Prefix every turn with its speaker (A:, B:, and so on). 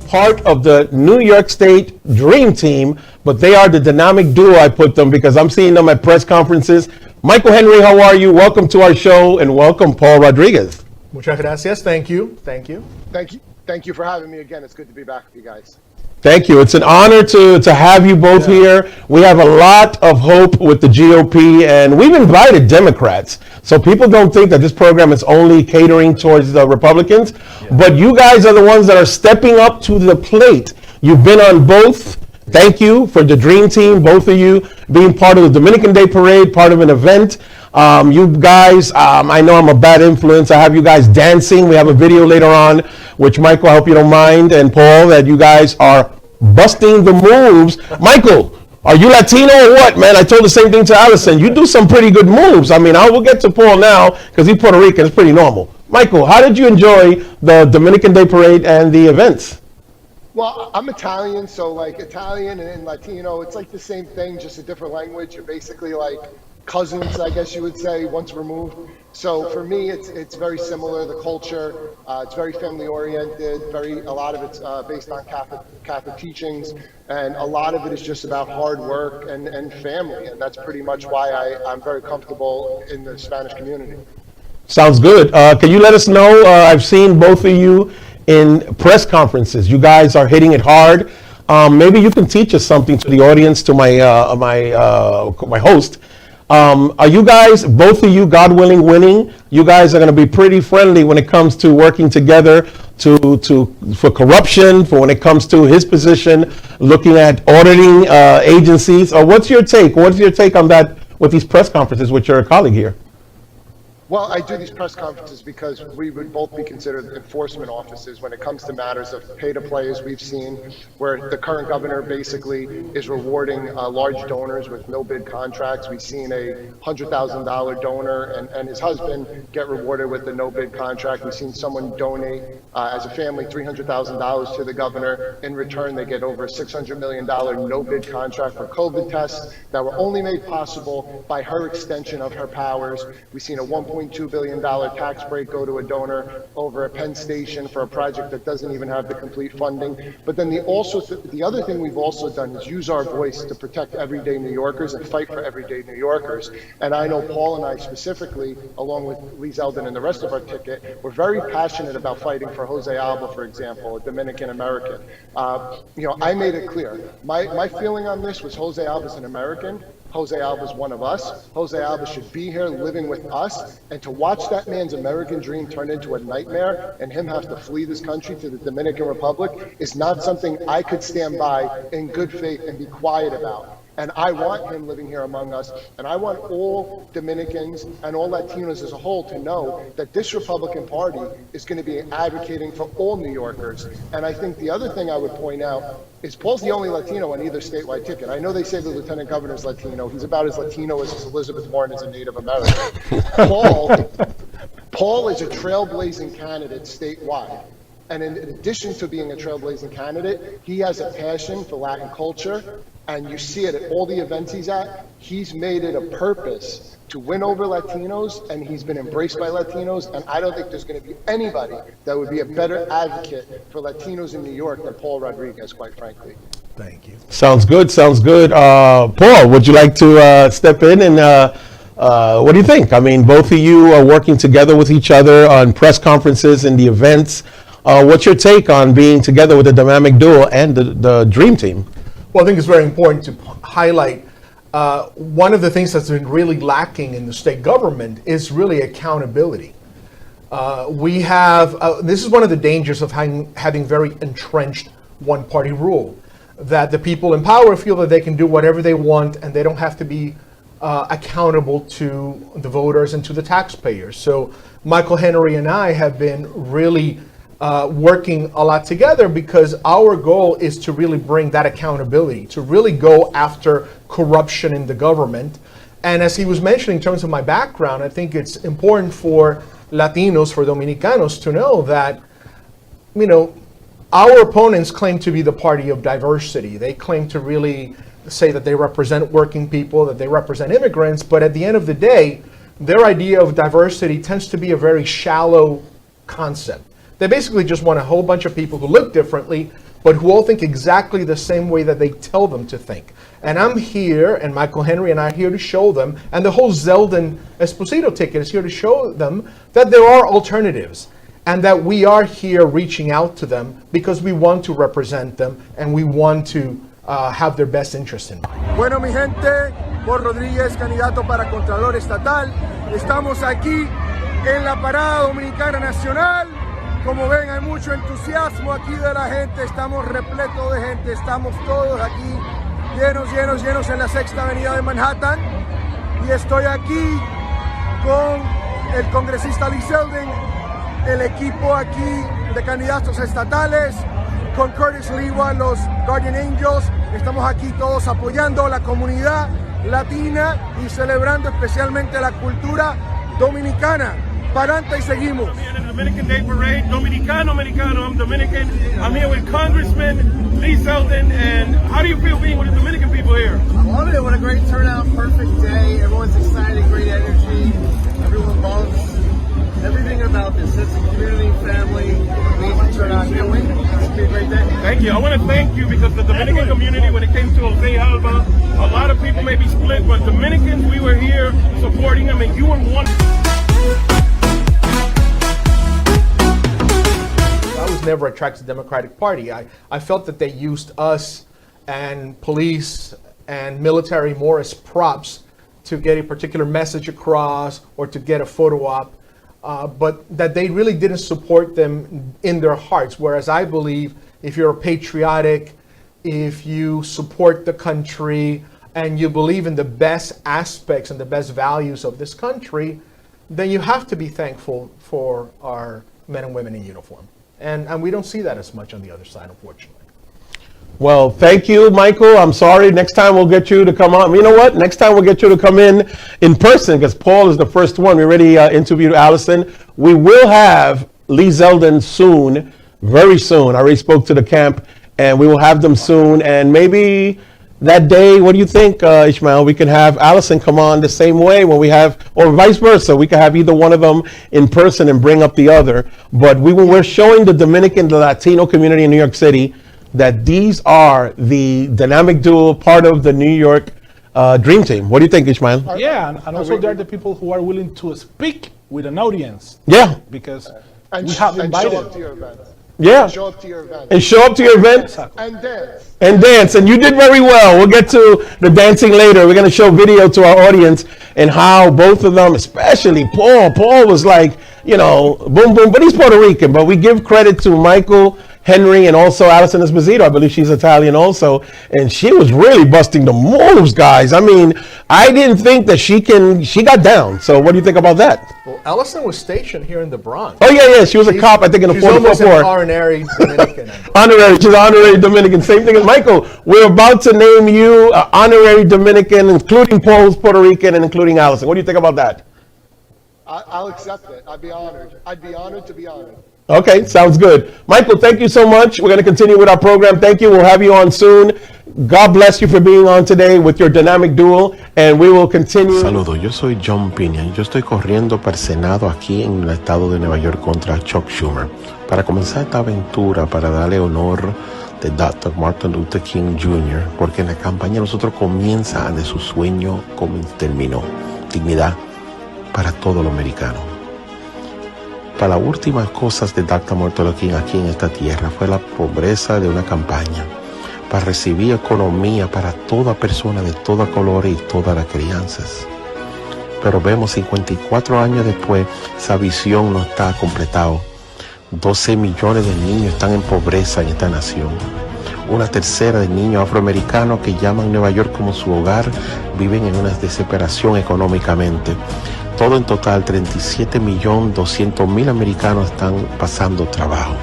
A: part of the New York State Dream Team, but they are the dynamic duo, I put them, because I'm seeing them at press conferences. Michael Henry, how are you? Welcome to our show, and welcome, Paul Rodriguez.
B: Muchas gracias. Thank you. Thank you.
C: Thank you. Thank you for having me again. It's good to be back with you guys.
A: Thank you. It's an honor to have you both here. We have a lot of hope with the GOP, and we've invited Democrats. So people don't think that this program is only catering towards the Republicans, but you guys are the ones that are stepping up to the plate. You've been on both. Thank you for the Dream Team, both of you being part of the Dominican Day Parade, part of an event. You guys, I know I'm a bad influence. I have you guys dancing. We have a video later on, which Michael, I hope you don't mind, and Paul, that you guys are busting the moves. Michael, are you Latino or what, man? I told the same thing to Allison. You do some pretty good moves. I mean, I will get to Paul now because he's Puerto Rican. It's pretty normal. Michael, how did you enjoy the Dominican Day Parade and the events?
C: Well, I'm Italian, so like Italian and Latino, it's like the same thing, just a different language. You're basically like cousins, I guess you would say, once removed. So for me, it's very similar. The culture, it's very family oriented. A lot of it's based on Catholic teachings, and a lot of it is just about hard work and family, and that's pretty much why I'm very comfortable in the Spanish community.
A: Sounds good. Can you let us know? I've seen both of you in press conferences. You guys are hitting it hard. Maybe you can teach us something to the audience, to my host. Are you guys, both of you, God willing, winning? You guys are going to be pretty friendly when it comes to working together for corruption, for when it comes to his position, looking at auditing agencies. What's your take? What's your take on that with these press conferences with your colleague here?
C: Well, I do these press conferences because we would both be considered enforcement officers when it comes to matters of pay-to-play, as we've seen, where the current governor basically is rewarding large donors with no-bid contracts. We've seen a $100,000 donor and his husband get rewarded with a no-bid contract. We've seen someone donate as a family $300,000 to the governor. In return, they get over a $600 million no-bid contract for COVID tests that were only made possible by her extension of her powers. We've seen a $1.2 billion tax break go to a donor over a Penn station for a project that doesn't even have the complete funding. But then the other thing we've also done is use our voice to protect everyday New Yorkers and fight for everyday New Yorkers. And I know Paul and I specifically, along with Lee Zeldin and the rest of our ticket, we're very passionate about fighting for Jose Alba, for example, a Dominican American. I made it clear. My feeling on this was Jose Alba's an American. Jose Alba's one of us. Jose Alba should be here living with us, and to watch that man's American dream turn into a nightmare and him have to flee this country to the Dominican Republic is not something I could stand by in good faith and be quiet about. And I want him living here among us, and I want all Dominicans and all Latinos as a whole to know that this Republican Party is going to be advocating for all New Yorkers. And I think the other thing I would point out is Paul's the only Latino on either statewide ticket. I know they say the Lieutenant Governor's Latino. He's about as Latino as Elizabeth Warren is a Native American. Paul is a trailblazing candidate statewide. And in addition to being a trailblazing candidate, he has a passion for Latin culture, and you see it at all the events he's at. He's made it a purpose to win over Latinos, and he's been embraced by Latinos, and I don't think there's going to be anybody that would be a better advocate for Latinos in New York than Paul Rodriguez, quite frankly.
B: Thank you.
A: Sounds good, sounds good. Paul, would you like to step in and what do you think? I mean, both of you are working together with each other on press conferences and the events. What's your take on being together with the dynamic duo and the Dream Team?
B: Well, I think it's very important to highlight one of the things that's been really lacking in the state government is really accountability. We have, this is one of the dangers of having very entrenched one-party rule, that the people in power feel that they can do whatever they want and they don't have to be accountable to the voters and to the taxpayers. So Michael Henry and I have been really working a lot together because our goal is to really bring that accountability, to really go after corruption in the government. And as he was mentioning, in terms of my background, I think it's important for Latinos, for Dominicanos to know that, you know, our opponents claim to be the party of diversity. They claim to really say that they represent working people, that they represent immigrants, but at the end of the day, their idea of diversity tends to be a very shallow concept. They basically just want a whole bunch of people who look differently but who all think exactly the same way that they tell them to think. And I'm here, and Michael Henry and I are here to show them, and the whole Zeldin Esposito ticket is here to show them that there are alternatives, and that we are here reaching out to them because we want to represent them and we want to have their best interest in mind.
D: Bueno, mi gente, Paul Rodríguez, candidato para Contralor Estatal. Estamos aquí en la Parada Dominicana Nacional. Como ven, hay mucho entusiasmo aquí de la gente. Estamos repletos de gente. Estamos todos aquí llenos en la Sexta Avenida de Manhattan. Y estoy aquí con el congresista Lee Zeldin, el equipo aquí de candidatos estatales, con Curtis Lewa, los Guardian Angels. Estamos aquí todos apoyando a la comunidad latina y celebrando especialmente la cultura dominicana. Paranta y seguimos.
E: In the Dominican Day Parade, Dominicano, I'm Dominican. I'm here with Congressman Lee Zeldin, and how do you feel being with the Dominican people here?
F: I love it. What a great turnout. Perfect day. Everyone's excited. Great energy. Everyone loves everything about this. Sense of community, family. Amazing turnout. Can't wait. It's going to be a great day.
E: Thank you. I want to thank you because the Dominican community, when it came to Jose Alba, a lot of people may be split, but Dominicans, we were here supporting him, and you were one.
B: I was never attracted to the Democratic Party. I felt that they used us and police and military more as props to get a particular message across or to get a photo op, but that they really didn't support them in their hearts. Whereas I believe if you're patriotic, if you support the country, and you believe in the best aspects and the best values of this country, then you have to be thankful for our men and women in uniform. And we don't see that as much on the other side, unfortunately.
A: Well, thank you, Michael. I'm sorry. Next time we'll get you to come on. You know what? Next time we'll get you to come in person because Paul is the first one. We already interviewed Allison. We will have Lee Zeldin soon, very soon. I already spoke to the camp, and we will have them soon. And maybe that day, what do you think, Ismael? We can have Allison come on the same way when we have, or vice versa. We can have either one of them in person and bring up the other. But we're showing the Dominican, the Latino community in New York City that these are the dynamic duo, part of the New York Dream Team. What do you think, Ismael?
G: Yeah, and also they're the people who are willing to speak with an audience.
A: Yeah.
G: Because
C: And,
G: we have
C: and show
G: invited.
C: up to your event.
A: Yeah.
C: Show up to your event.
A: And show up to your event.
G: Exactly.
C: And dance.
A: And dance, and you did very well. We'll get to the dancing later. We're going to show video to our audience and how both of them, especially Paul was like, you know, boom, boom, but he's Puerto Rican. But we give credit to Michael Henry and also Allison Esposito. I believe she's Italian also. And she was really busting the moves, guys. I mean, I didn't think that she got down. So what do you think about that?
B: Well, Allison was stationed here in the Bronx.
A: Oh, yeah. She was a cop, I think, in the
B: She's almost an
A: 44.
B: honorary Dominican.
A: She's an honorary Dominican. Same thing as Michael. We're about to name you an honorary Dominican, including Paul's Puerto Rican and including Allison. What do you think about that?
C: I'll accept it. I'd be honored. I'd be honored to be honored.
A: Okay, sounds good. Michael, thank you so much. We're going to continue with our program. Thank you. We'll have you on soon. God bless you for being on today with your dynamic duel, and we will continue.
H: Saludos, yo soy John Piña y yo estoy corriendo para el Senado aquí en el estado de Nueva York contra Chuck Schumer para comenzar esta aventura para darle honor de Dr. Martin Luther King Jr. porque en la campaña nosotros comienza de su sueño como terminó. Dignidad para todo lo americano. Para las últimas cosas de Dr. Martin Luther King aquí en esta tierra fue la pobreza de una campaña para recibir economía para toda persona de toda color y todas las crianzas. Pero vemos 54 años después, esa visión no está completada. 12 millones de niños están en pobreza en esta nación. Una tercera de niños afroamericanos que llaman Nueva York como su hogar viven en una desesperación económicamente. Todo en total, 37.200.000 americanos están pasando trabajo.